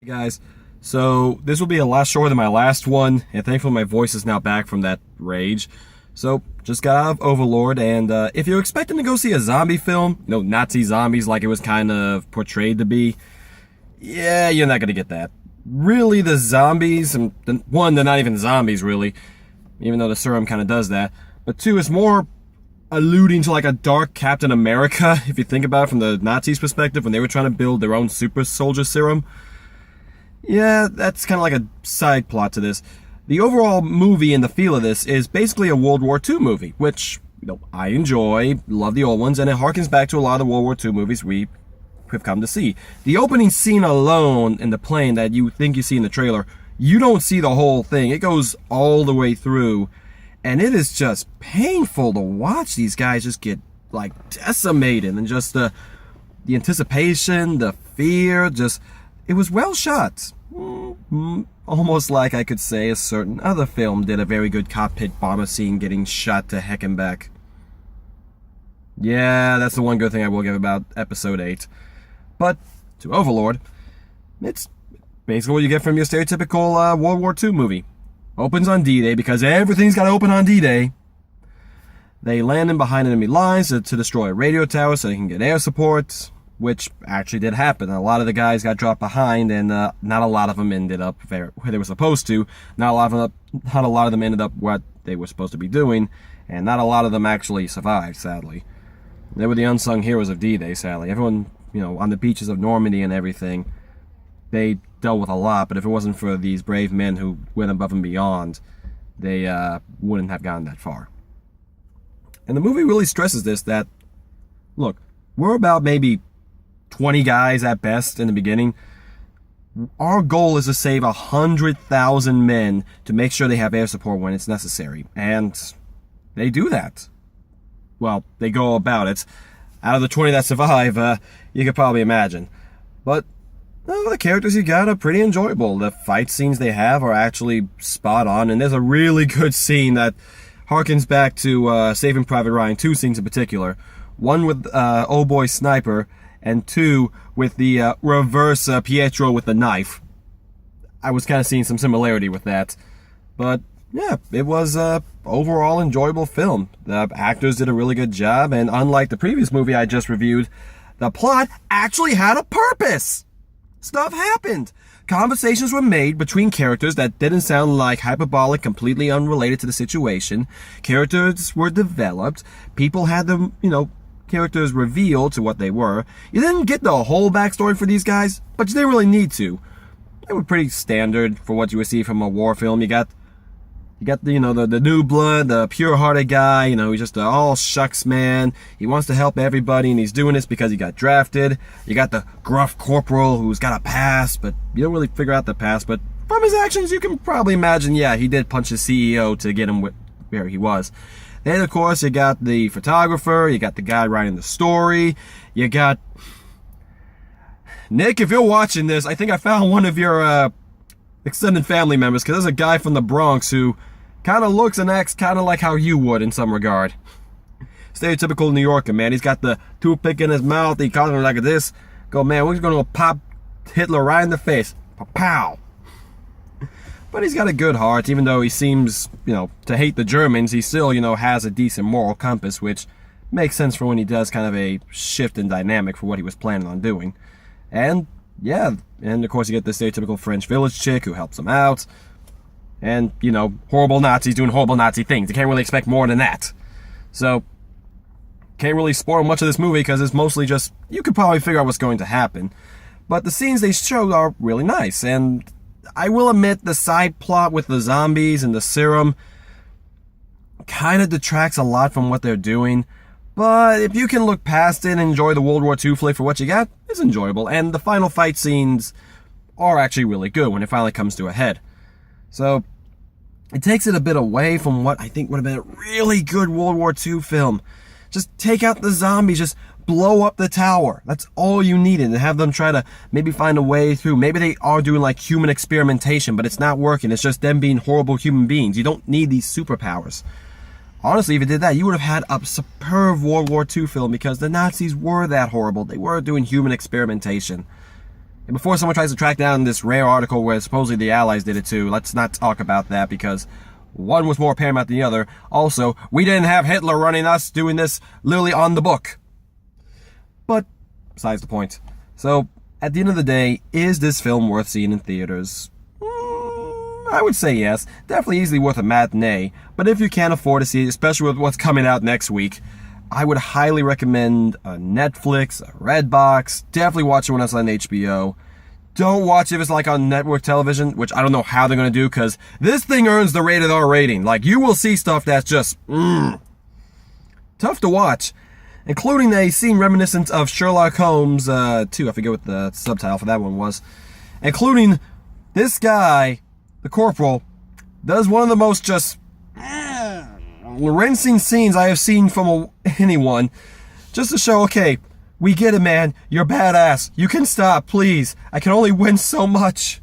Guys, so this will be a lot shorter than my last one, and thankfully my voice is now back from that rage. So, just got out of Overlord, and if you're expecting to go see a zombie film, Nazi zombies like it was kind of portrayed to be, yeah, you're not gonna get that. Really, the zombies, and one, they're not even zombies really, even though the serum kind of does that, but two, it's more alluding to like a dark Captain America, if you think about it from the Nazis' perspective, when they were trying to build their own super soldier serum. Yeah, that's kind of like a side plot to this. The overall movie and the feel of this is basically a World War II movie, which, I enjoy, love the old ones, and it harkens back to a lot of the World War II movies we have come to see. The opening scene alone in the plane that you think you see in the trailer, you don't see the whole thing. It goes all the way through, and it is just painful to watch these guys just get, like, decimated, and just the anticipation, the fear, just, it was well shot. Almost like I could say a certain other film did a very good cockpit bomber scene getting shot to heck and back. Yeah, that's the one good thing I will give about Episode 8. But, to Overlord, it's basically what you get from your stereotypical World War II movie. Opens on D-Day, because everything's got to open on D-Day. They land in behind enemy lines to destroy a radio tower so they can get air support, which actually did happen. A lot of the guys got dropped behind, and not a lot of them ended up where they were supposed to. Not a lot of them ended up what they were supposed to be doing, and not a lot of them actually survived, sadly. They were the unsung heroes of D-Day, sadly. Everyone, on the beaches of Normandy and everything, they dealt with a lot, but if it wasn't for these brave men who went above and beyond, they wouldn't have gotten that far. And the movie really stresses this, that, look, we're about maybe 20 guys at best in the beginning. Our goal is to save 100,000 men to make sure they have air support when it's necessary. And they do that. Well, they go about it. Out of the 20 that survive, you could probably imagine. But the characters you got are pretty enjoyable. The fight scenes they have are actually spot on. And there's a really good scene that harkens back to Saving Private Ryan, 2 scenes in particular. One with Oh Boy Sniper, and 2 with the reverse Pietro with the knife. I was kind of seeing some similarity with that. But, yeah, it was a overall enjoyable film. The actors did a really good job, and unlike the previous movie I just reviewed, the plot actually had a purpose! Stuff happened! Conversations were made between characters that didn't sound like hyperbolic, completely unrelated to the situation. Characters were developed. People had them, characters revealed to what they were. You didn't get the whole backstory for these guys, but you didn't really need to. They were pretty standard for what you would see from a war film. You got the new blood, the pure-hearted guy, he's just an all-shucks man. He wants to help everybody, and he's doing this because he got drafted. You got the gruff corporal who's got a past, but you don't really figure out the past. But from his actions, you can probably imagine, yeah, he did punch his CEO to get him where he was. Then, of course, you got the photographer, you got the guy writing the story, you got... Nick, if you're watching this, I think I found one of your extended family members, because there's a guy from the Bronx who kind of looks and acts kind of like how you would in some regard. Stereotypical New Yorker, man. He's got the toothpick in his mouth, he calls him like this. Go, man, we're going to pop Hitler right in the face. Pow! But he's got a good heart, even though he seems, to hate the Germans, he still, has a decent moral compass, which makes sense for when he does kind of a shift in dynamic for what he was planning on doing. And, yeah, and of course you get the stereotypical French village chick who helps him out. And, horrible Nazis doing horrible Nazi things. You can't really expect more than that. So, can't really spoil much of this movie because it's mostly just, you could probably figure out what's going to happen. But the scenes they show are really nice, and I will admit the side plot with the zombies and the serum kind of detracts a lot from what they're doing. But if you can look past it and enjoy the World War II flick for what you got, it's enjoyable. And the final fight scenes are actually really good when it finally comes to a head. So, it takes it a bit away from what I think would have been a really good World War II film. Just take out the zombies, just blow up the tower. That's all you needed, and have them try to maybe find a way through. Maybe they are doing like human experimentation, but it's not working. It's just them being horrible human beings. You don't need these superpowers. Honestly, if you did that, you would have had a superb World War II film, because the Nazis were that horrible. They were doing human experimentation. And before someone tries to track down this rare article where supposedly the Allies did it too, let's not talk about that because one was more paramount than the other. Also, we didn't have Hitler running us doing this literally on the book. But besides the point. So, at the end of the day, is this film worth seeing in theaters? I would say yes. Definitely easily worth a matinee. But if you can't afford to see it, especially with what's coming out next week, I would highly recommend a Netflix, a Redbox. Definitely watch it when it's on HBO. Don't watch it if it's like on network television, which I don't know how they're going to do, because this thing earns the rated R rating. Like, you will see stuff that's just, tough to watch. Including a scene reminiscent of Sherlock Holmes 2. I forget what the subtitle for that one was. Including this guy, the corporal, does one of the most just rinsing scenes I have seen from anyone, just to show, okay, we get it, man, you're badass, you can stop, please, I can only win so much.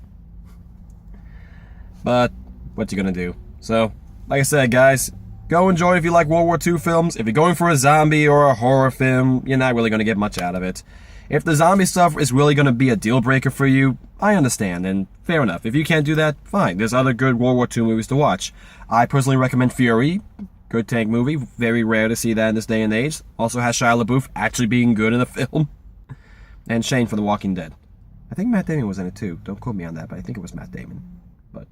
But what you gonna do? So, like I said, guys, go enjoy it if you like World War II films. If you're going for a zombie or a horror film, you're not really gonna get much out of it. If the zombie stuff is really gonna be a deal breaker for you, I understand, and fair enough. If you can't do that, fine, there's other good World War II movies to watch. I personally recommend Fury. Good tank movie. Very rare to see that in this day and age. Also has Shia LaBeouf actually being good in the film. And Shane from The Walking Dead. I think Matt Damon was in it too. Don't quote me on that, but I think it was Matt Damon. But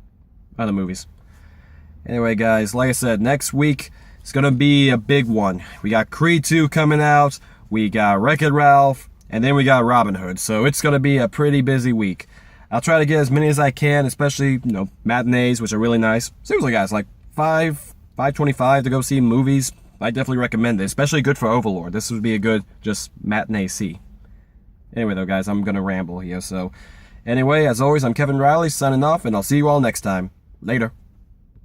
other movies. Anyway, guys, like I said, next week it's going to be a big one. We got Creed 2 coming out. We got Wreck-It Ralph. And then we got Robin Hood. So it's going to be a pretty busy week. I'll try to get as many as I can, especially, matinees, which are really nice. Seriously, guys, like $5.25 to go see movies. I definitely recommend it, especially good for Overlord. This would be a good, just matinee see. Anyway, though, guys, I'm going to ramble here. So, anyway, as always, I'm Kevin Riley, signing off, and I'll see you all next time. Later.